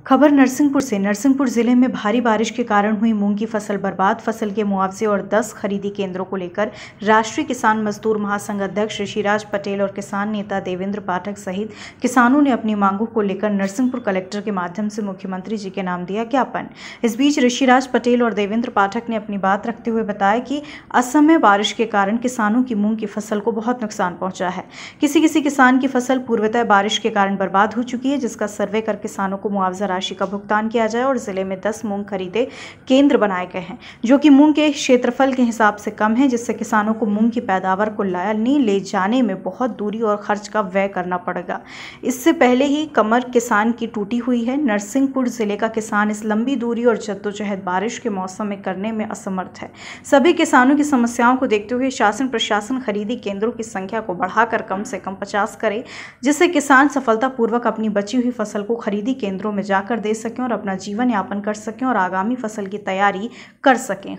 खबर नरसिंहपुर से। नरसिंहपुर जिले में भारी बारिश के कारण हुई मूंग की फसल बर्बाद। फसल के मुआवजे और 10 खरीदी केंद्रों को लेकर राष्ट्रीय किसान मजदूर महासंघ अध्यक्ष ऋषिराज पटेल और किसान नेता देवेंद्र पाठक सहित किसानों ने अपनी मांगों को लेकर नरसिंहपुर कलेक्टर के माध्यम से मुख्यमंत्री जी के नाम दिया ज्ञापन। इस बीच ऋषिराज पटेल और देवेंद्र पाठक ने अपनी बात रखते हुए बताया कि असमय बारिश के कारण किसानों की मूंग की फसल को बहुत नुकसान पहुंचा है। किसी किसान की फसल पूर्वतः बारिश के कारण बर्बाद हो चुकी है, जिसका सर्वे कर किसानों को मुआवजा राशि का भुगतान किया जाए। और जिले में 10 मूंग खरीदे केंद्र बनाए गए हैं, जो कि मूंग के क्षेत्रफल के हिसाब से कम है, जिससे किसानों को मूंग की पैदावार को ले जाने में बहुत दूरी और खर्च का व्यय करना पड़ेगा। इससे पहले ही कमर किसान की टूटी हुई है। नरसिंहपुर जिले का किसान इस लंबी दूरी और जद्दोजहद बारिश के मौसम में करने में असमर्थ है। सभी किसानों की समस्याओं को देखते हुए शासन प्रशासन खरीदी केंद्रों की संख्या को बढ़ाकर कम से कम 50 करे, जिससे किसान सफलतापूर्वक अपनी बची हुई फसल को खरीदी केंद्रों में जाकर दे सकें और अपना जीवन यापन कर सकें और आगामी फसल की तैयारी कर सकें।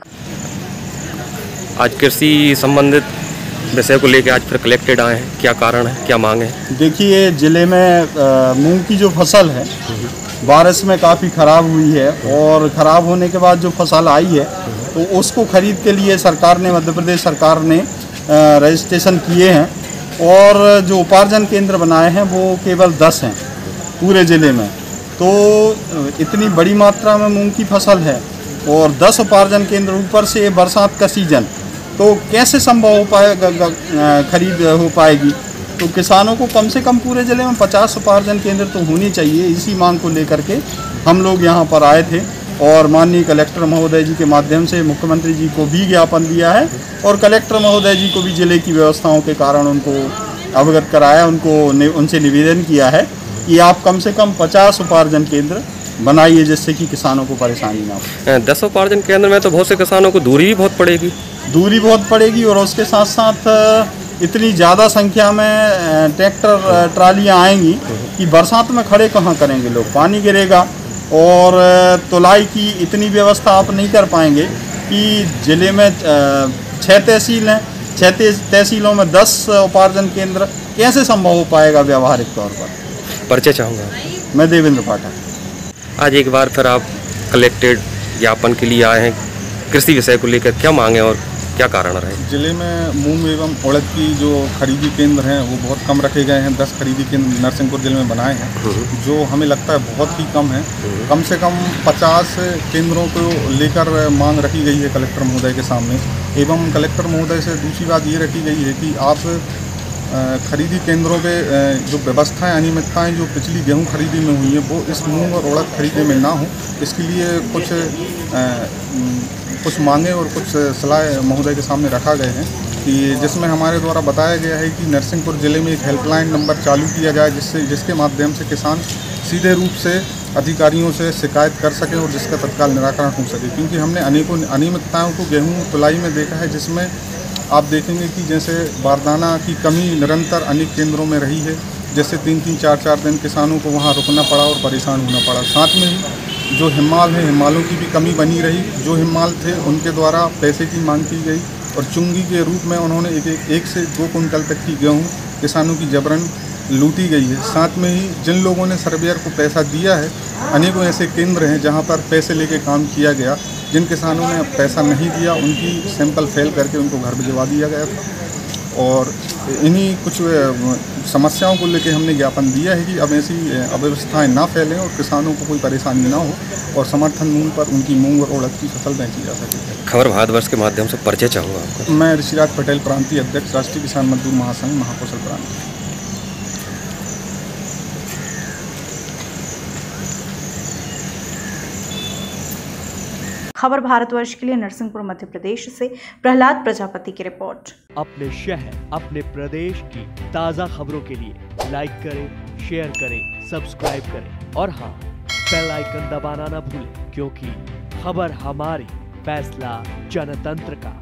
आज कृषि संबंधित विषय को लेकर आज फिर कलेक्टेड आए हैं, क्या कारण है, क्या मांग है? देखिए, जिले में मूंग की जो फसल है बारिश में काफ़ी ख़राब हुई है, और ख़राब होने के बाद जो फसल आई है तो उसको खरीद के लिए सरकार ने, मध्य प्रदेश सरकार ने रजिस्ट्रेशन किए हैं, और जो उपार्जन केंद्र बनाए हैं वो केवल 10 हैं पूरे ज़िले में। तो इतनी बड़ी मात्रा में मूंग की फसल है और 10 उपार्जन केंद्र, ऊपर से बरसात का सीजन, तो कैसे संभव हो पाएगा, खरीद हो पाएगी? तो किसानों को कम से कम पूरे ज़िले में 50 उपार्जन केंद्र तो होनी चाहिए। इसी मांग को लेकर के हम लोग यहाँ पर आए थे और माननीय कलेक्टर महोदय जी के माध्यम से मुख्यमंत्री जी को भी ज्ञापन दिया है, और कलेक्टर महोदय जी को भी ज़िले की व्यवस्थाओं के कारण उनको अवगत कराया, उनसे निवेदन किया है कि आप कम से कम 50 उपार्जन केंद्र बनाइए, जिससे कि किसानों को परेशानी ना हो। 10 उपार्जन केंद्र में तो बहुत से किसानों को दूरी भी बहुत पड़ेगी, और उसके साथ साथ इतनी ज़्यादा संख्या में ट्रैक्टर ट्रालियाँ आएंगी कि बरसात में खड़े कहाँ करेंगे लोग, पानी गिरेगा, और तुलाई की इतनी व्यवस्था आप नहीं कर पाएंगे कि ज़िले में 6 तहसील हैं, 6 तहसीलों में 10 उपार्जन केंद्र कैसे संभव हो पाएगा व्यावहारिक तौर पर? परिचय चाहूँगा। मैं देवेंद्र पाठक। आज एक बार फिर आप कलेक्टेड ज्ञापन के लिए आए हैं, कृषि विषय को लेकर क्या मांगे और क्या कारण रहे? जिले में मूंग एवं उड़द की जो खरीदी केंद्र हैं वो बहुत कम रखे गए हैं। 10 खरीदी केंद्र नरसिंहपुर जिले में बनाए हैं, जो हमें लगता है बहुत ही कम है। कम से कम 50 केंद्रों को लेकर मांग रखी गई है कलेक्टर महोदय के सामने। एवं कलेक्टर महोदय से दूसरी बात ये रखी गई है कि आप खरीदी केंद्रों पे जो व्यवस्थाएं, अनियमितताएं जो पिछली गेहूं खरीदी में हुई है वो इस मूंग और उड़द खरीदी में ना हो, इसके लिए कुछ मांगे और कुछ सलाह महोदय के सामने रखा गए हैं, कि जिसमें हमारे द्वारा बताया गया है कि नरसिंहपुर ज़िले में एक हेल्पलाइन नंबर चालू किया जाए, जिसके माध्यम से किसान सीधे रूप से अधिकारियों से शिकायत कर सकें और जिसका तत्काल निराकरण हो सके। क्योंकि हमने अनेकों अनियमितताओं को गेहूँ तुलाई में देखा है, जिसमें आप देखेंगे कि जैसे बारदाना की कमी निरंतर अनेक केंद्रों में रही है, जैसे 3-3, 4-4 दिन किसानों को वहाँ रुकना पड़ा और परेशान होना पड़ा। साथ में ही जो हिम्माल है, हिम्मालों की भी कमी बनी रही। जो हिम्माल थे उनके द्वारा पैसे की मांग की गई, और चुंगी के रूप में उन्होंने 1 से 2 कुंटल तक की गेहूँ किसानों की जबरन लूटी गई है। साथ में ही जिन लोगों ने सर्वेयर को पैसा दिया है, अनेकों ऐसे केंद्र हैं जहाँ पर पैसे लेके काम किया गया। जिन किसानों ने पैसा नहीं दिया उनकी सैंपल फेल करके उनको घर भिजवा दिया गया था। और इन्हीं कुछ समस्याओं को लेकर हमने ज्ञापन दिया है कि अब ऐसी अव्यवस्थाएं ना फैलें और किसानों को कोई परेशानी ना हो, और समर्थन मूल्य पर उनकी मूंग और उड़द की फसल बेची जा सके। खबर भारतवर्ष के माध्यम से परिचय चाहूँगा आपका। मैं ऋषिराज पटेल, प्रांतीय अध्यक्ष, राष्ट्रीय किसान मजदूर महासंघ, महाकौशल प्रांत। खबर भारतवर्ष के लिए नरसिंहपुर मध्य प्रदेश से प्रहलाद प्रजापति की रिपोर्ट। अपने शहर, अपने प्रदेश की ताज़ा खबरों के लिए लाइक करें, शेयर करें, सब्सक्राइब करें, और हाँ, बेल आइकन दबाना ना भूलें, क्योंकि खबर हमारी, फैसला जनतंत्र का।